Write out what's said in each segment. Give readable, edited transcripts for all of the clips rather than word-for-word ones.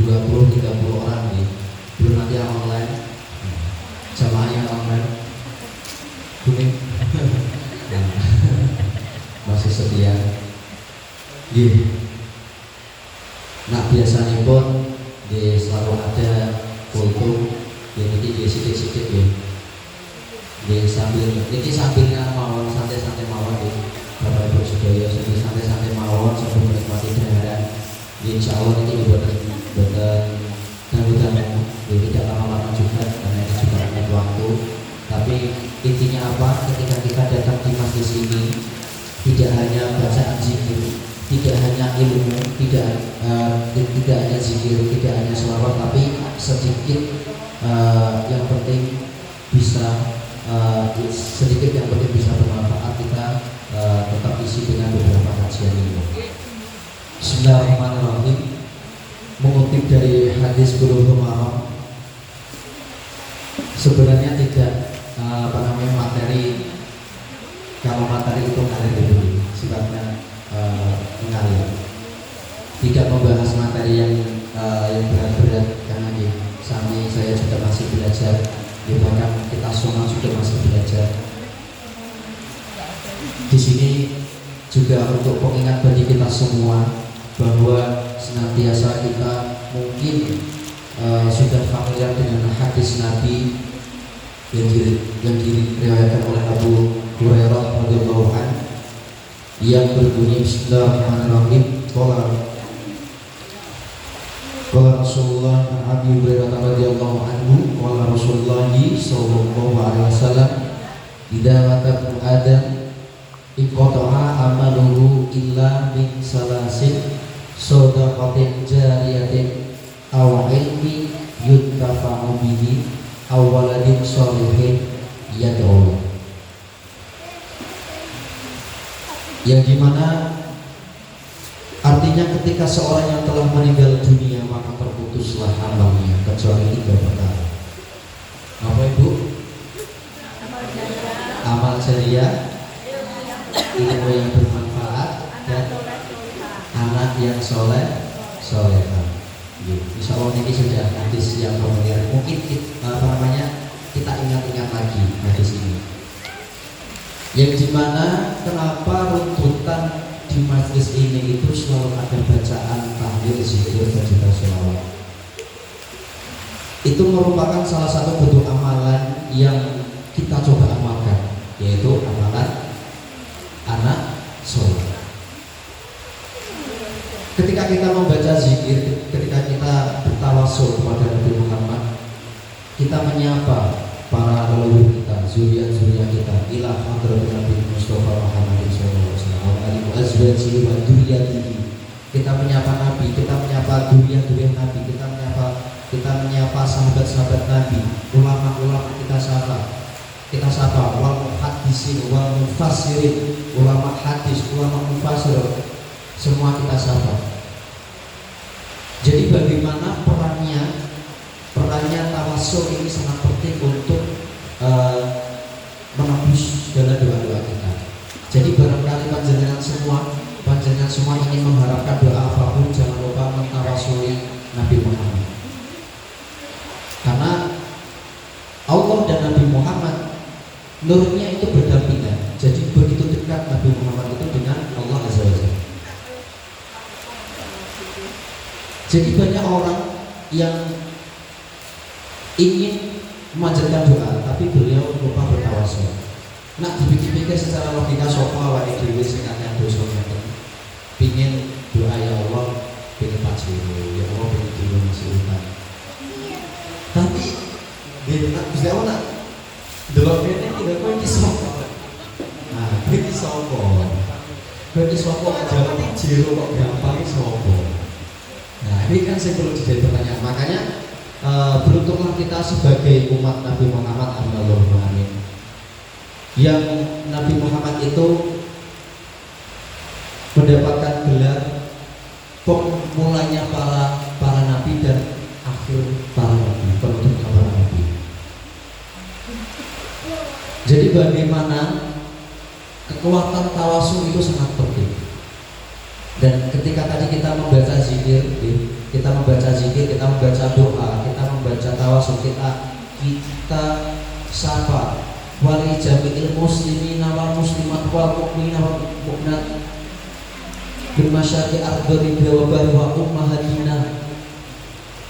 20-30 orang nih, belum nanti yang online, jamaah yang online kuning masih setia gih. Nah biasanya pun di selalu ada kultum yang ini di sidik-sidik ya, di sambil mawon santai-santai mawon di Bapak Ibu Sedaya sambil santai-santai mawon sambil menikmati kehadiran. Insya Allah ini buatan dan tidak lama-lama juga karena ini juga ada waktu. Tapi intinya apa? Ketika kita datang di masjid ini, tidak hanya bacaan zikir, tidak hanya ilmu, tidak hanya zikir, tidak hanya sholawat, tapi sedikit yang penting bisa sedikit yang penting bisa bermanfaat, kita tetap isi dengan beberapa kajian ini. Bismillahirrahmanirrahim. Mengutip dari hadis Bulughul Maram, sebenarnya tidak materi. Kalau materi itu ngalir dulu, sifatnya mengalir. Tidak membahas materi yang berat-berat karena di samping saya juga masih belajar, bahkan kita semua juga masih belajar. Di sini juga untuk pengingat bagi kita semua bahwa senantiasa kita mungkin sudah familiar dengan hadis Nabi yang diriwayatkan oleh Abu Hurairah radhiyallahu anhu yang berbunyi Bismillahirrahmanirrahim. Qala Rasulullah Abi Hurairah radhiyallahu anhu qala Rasulullah sallallahu alaihi wasallam idza mata Adam inqata'a amaluhu illa min salasin shadaqatin jariyatin aw ilmin yuntafa'u bihi aw waladin sholihin yad'u, yang dimana artinya ketika seorang yang telah meninggal dunia maka terputuslah amalnya kecuali 3 perkara. Apa Ibu? Amal jariah, ilmu yang bermanfaat, dan anak yang solehah. Insya Allah ini sudah hadis yang familiar. Mungkin kita ingat-ingat lagi hadis ini. Yang dimana kenapa runtutan di majlis ini itu selalu ada bacaan tahlil, zikir, dan juga sholawat. Itu merupakan salah satu bentuk amalan yang kita coba amalkan, yaitu amalan anak soleh. Ketika kita membaca zikir, ketika kita bertawasul kepada Nabi Muhammad, kita menyapa para leluhur kita, zuriat-zuriat kita, ila hadratin Nabi Mustafa Muhammad sallallahu alaihi wasallam. Kita menyapa Nabi, kita menyapa zuriat-zuriat Nabi, kita menyapa sahabat-sahabat Nabi, ulama-ulama kita sapa, wal muhaddisin wal mufassirin, ulama hadis, ulama mufassir, semua kita sapa. Jadi bagaimana perannya tawasul ini sangat penting untuk menembus segala doa-doa kita. Jadi barangkali panjenengan semua ingin mengharapkan doa apapun, jangan lupa mentawasuli Nabi Muhammad. Karena Allah dan Nabi Muhammad nurnya itu berdampingan. Jadi begitu dekat Nabi Muhammad itu dengan Allah Azza wa Jalla. Jadi banyak orang yang ingin memanjatkan doa, tapi beliau lupa bertawasul. Nah, dipikir-pikir secara logika sopo awake dhewe sing akeh dosa ngeten. Pingin doa ya Allah, pingin pajero, ya Allah pingin dulu masih utang. Tapi dia nak Gusti Allah nak delok kene iki kowe iki sapa? Nah, iki sapa? Kowe iki sapa jawab pajero kok gampang sapa? Nah, ini kan saya perlu jadi pertanyaan. Makanya beruntunglah kita sebagai umat Nabi Muhammad Allahumma amin, yang Nabi Muhammad itu mendapatkan gelar pemulanya para nabi dan akhir para nabi, penutupnya para nabi. Jadi bagaimana kekuatan tawasul itu sangat penting. Dan ketika tadi kita membaca zikir, kita membaca zikir, kita membaca doa, kita membaca tawasul, kita sapa wali jami'il muslimina wal muslimat wal mu'minina wal mu'minat bil masyaqi ardhi wa bari wa ummahatina,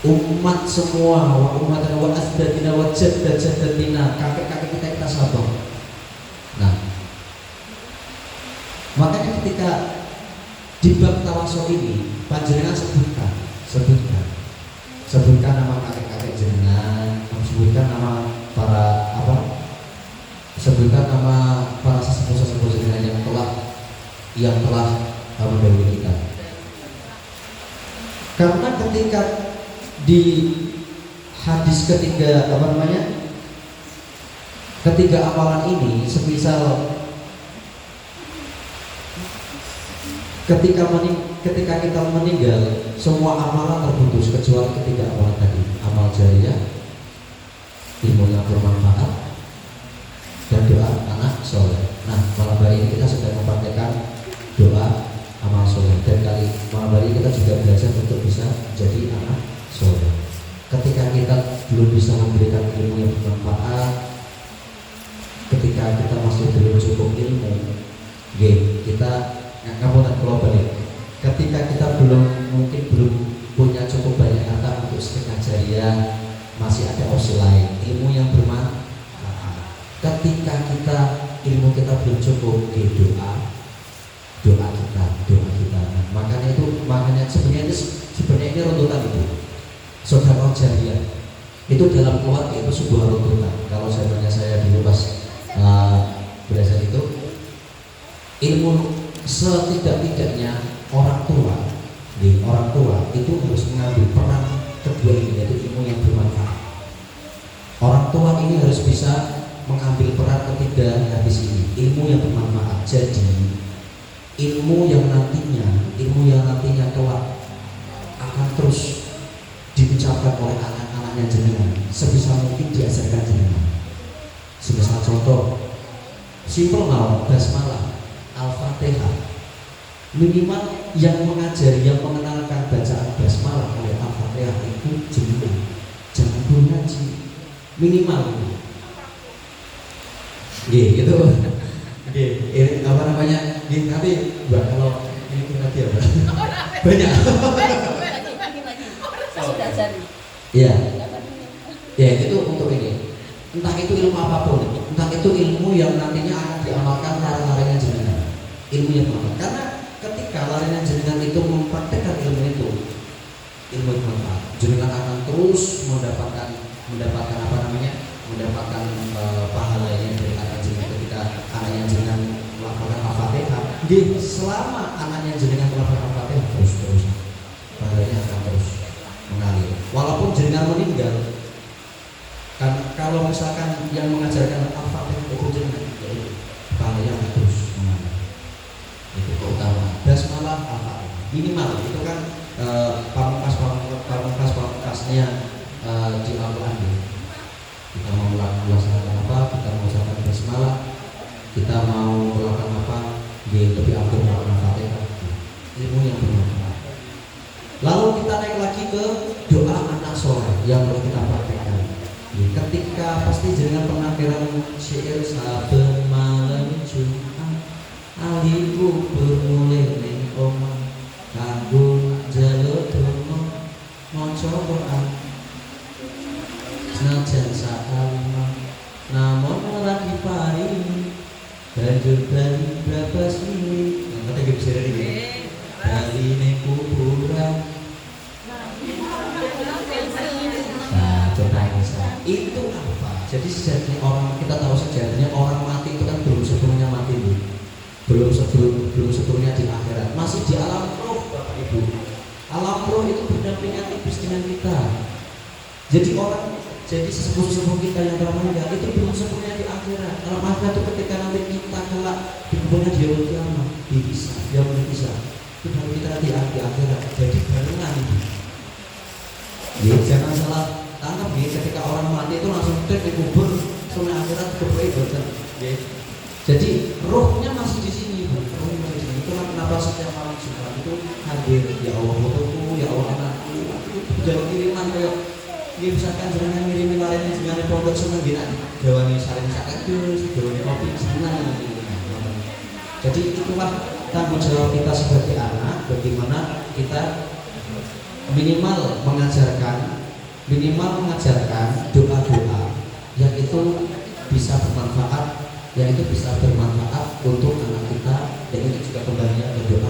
umat semua wa ummatana wa asdadina wa jaddatina, kakek-kakek kita sapa. Nah, makanya ketika di bab tawasul ini panjenengan sebutkan nama kakek-kakek jenengan, sebutkan nama sebutkan nama para sesepuh jenengan yang telah mendahului kita. Karena ketika di hadis ketiga amalan ini, semisal ketika kita meninggal, semua amalan terputus kecuali ketiga amalan tadi: amal jariyah, ilmu yang bermanfaat, dan doa anak soleh. Nah, malam hari ini kita sedang mempraktekkan doa amal soleh, dan malam hari ini kita juga belajar untuk bisa menjadi anak soleh. Ketika kita belum bisa memberikan ilmu yang bermanfaat, ketika kita masih belum cukup ilmu, kita ngapunten kula balik. Ketika kita mungkin belum punya cukup banyak harta untuk sedekah jariyah, masih ada opsi lain, ilmu yang bermanfaat. Ketika ilmu kita belum cukup, doa kita. Makanya sebenarnya ini runtutan itu. Sedekah jariyah itu dalam keluarga itu sebuah runtutan. Kalau saya dulu pas belajar itu, ilmu setidak-tidaknya orang tua itu harus mengambil peran kedua ini, yaitu ilmu yang bermanfaat. Orang tua ini harus bisa mengambil peran ketiga hadis ini, ilmu yang bermanfaat. Jadi ilmu yang nantinya kelak akan terus diucapkan oleh anak-anaknya jenengan, sebisa mungkin diajarkan jenengan. Semisal contoh simpel mawon, basmalah, Al-Fatihah, minimal yang mengajari, yang mengenalkan bacaan basmalah oleh Al-Fatihah itu jenengan, jangan guru ngaji, minimal. Gitu. Nanti Mbak, kalau ini nanti ya Mbak. Banyak. Sudah jadi. Iya. Ya, itu untuk ini. Entah itu ilmu apapun, entah itu ilmu yang nantinya akan diamalkan lari-larinya jenengan, ilmu yang bermanfaat. Karena ketika larinya jenengan itu mempraktekkan ilmu bermanfaat, jenengan akan terus mendapatkan pahalanya dari anak jenengan ketika anaknya jenengan melakukan Al-Fatihah. Selama anaknya jenengan melakukan Al-Fatihah, terus pahalanya akan terus mengalir. Walaupun jenengan meninggal, kan kalau misalkan yang mengajarkan Al-Fatihah itu jenengan, pahalanya akan terus mengalir. Itu keutamaan basmalah Al-Fatihah. Minimal itu kan pamungkasnya di Al-Quran. Kita mau melaksanakan apa, kita mau ucapkan basmalah, kita mau melakukan apa, lebih afdal melakukan Al-Fatihah, ilmu yang bermanfaat. Lalu kita naik lagi ke doa anak soleh yang perlu kita praktekkan. Ketika pasti jangan pernah kira syair saben malam Jumat aliku bermulai ning omah kanggo njaluk donga maca Quran senajan sakalima namun ora diparingi banjur bali babas ini ngerti iki bisa iki bali ning kuburan. Itu apa? Jadi sejatinya orang, kita tahu sejatinya orang mati itu kan belum sepenuhnya mati dulu, belum sepenuhnya di akhirat, masih di alam roh Bapak Ibu. Alam roh itu berdampingan tipis dengan kita. Jadi sesepuh kita yang telah meninggal itu belum sepenuhnya di akhirat. Alam akhirat itu ketika nanti kita kelak di kuburan dia kiamat, dia berpisah. Itu baru kita nanti di akhirat. Jadi barengan itu. Jangan salah tangkap ketika orang mati itu langsung dikubur sampai akhirat kebaikan. Jadi rohnya masih di sini, rohnya masih di sini. Itulah kenapa setiap malam Jumat itu hadir, ya Allah fotoku, ya Allah anakku, budal kiriman kayak nggih misalkan jenengan ngirimi larene jenengan pondok seneng nggih nak gawani saling sak kerdus, gawani kopi seneng. Jadi itulah tanggung jawab kita sebagai anak, bagaimana kita minimal mengajarkan doa-doa yang itu bisa bermanfaat, untuk anak kita, dan itu juga kembalinya ke doa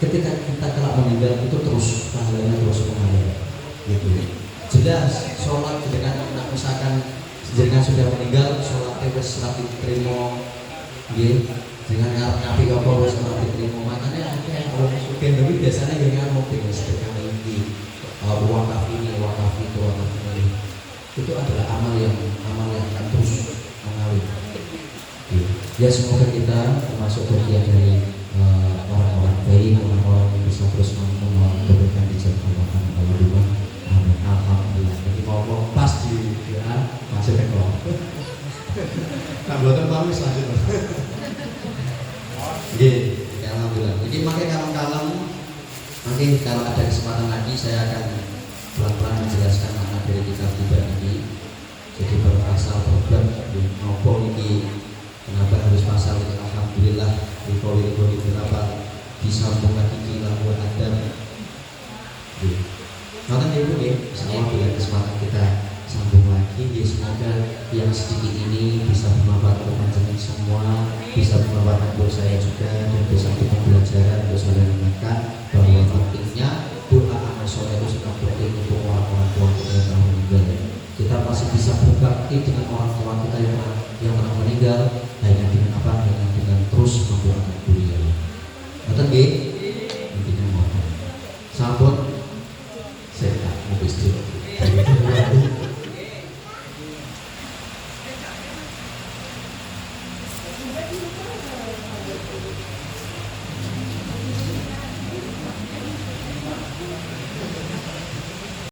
ketika kita kelak meninggal itu terus pahalanya terus mengalir. Gitu. Jelas sholat dengan anak misalkan jenengan sudah meninggal, sholat wis ora diterima, nggih, dengan ngapi apa wis ora diterima. Makanya akeh wong sugih dhewe biasanya yang ngomong dengan sedekah iki, wakaf ini, wakaf itu, wakaf ini. Itu adalah amal yang akan terus mengalir. Ya semoga kita termasuk bagian dari orang-orang baik, orang-orang yang bisa terus memohon kebaikan di jalan Allah. Amin. Alhamdulillah. Jadi ngomong pas di masih tekor. Nah, buatan pamit selanjutnya. Alhamdulillah. Jadi makin kalem-kalem, mungkin kalau ada kesempatan lagi saya akan pelan-pelan menjelaskan makna dari kitab tiba ini. Jadi berasal problem ngopo ini, kenapa harus pasal ini? Alhamdulillah di koli kenapa disambung lagi kilamu adam. Maka itu insyaallah bila kesempatan kita sambung lagi, semoga yang sedikit ini bisa bermanfaat untuk panjenengan semua, bisa bermanfaat untuk saya juga, dan bisa untuk pembelajaran untuk saudara ingatkan bahwa pentingnya doa amal soleh itu sangat penting untuk orang-orang tua kita yang telah meninggal. Kita masih bisa berbakti dengan orang tua kita yang telah meninggal hanya dengan terus membuat kuliah. Betul nggih?